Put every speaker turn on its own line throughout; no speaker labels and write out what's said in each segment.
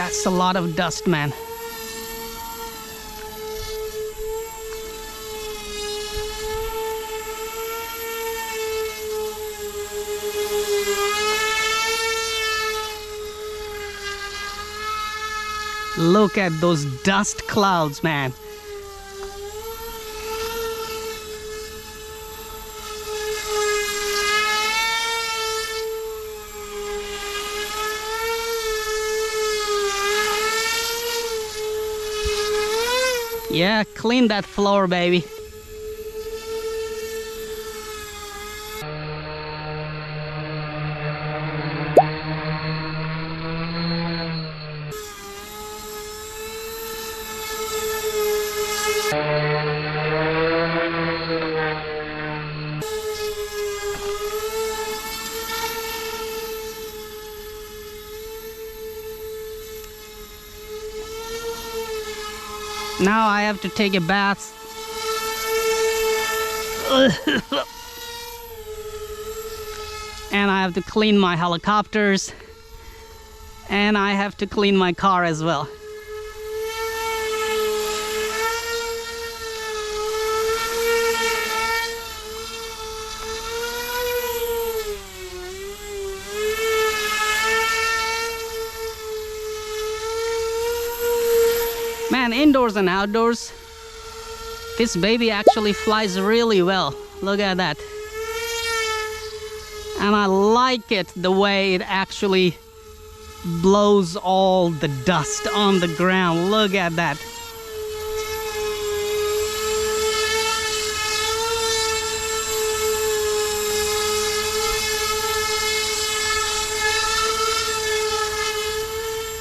That's a lot of dust, man. Look at those dust clouds, man. Yeah, clean that floor, baby. Now I have to take a bath. And I have to clean my helicopters. And I have to clean my car as well. Man, indoors and outdoors, this baby actually flies really well. Look at that. And I like it the way it actually blows all the dust on the ground. Look at that.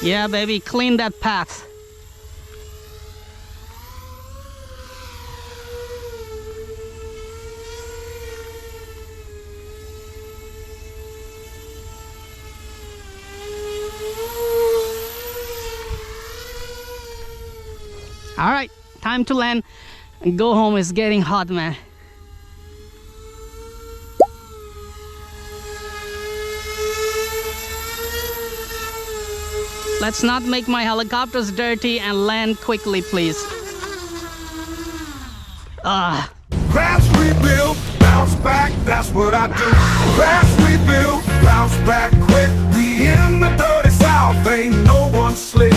Yeah, baby, clean that path. All right, time to land and go home. It's getting hot, man. Let's not make my helicopters dirty and land quickly, please.
Crash, rebuild, bounce back, that's what I do. Crash, rebuild, bounce back quick. We in the dirty South, ain't no one slick.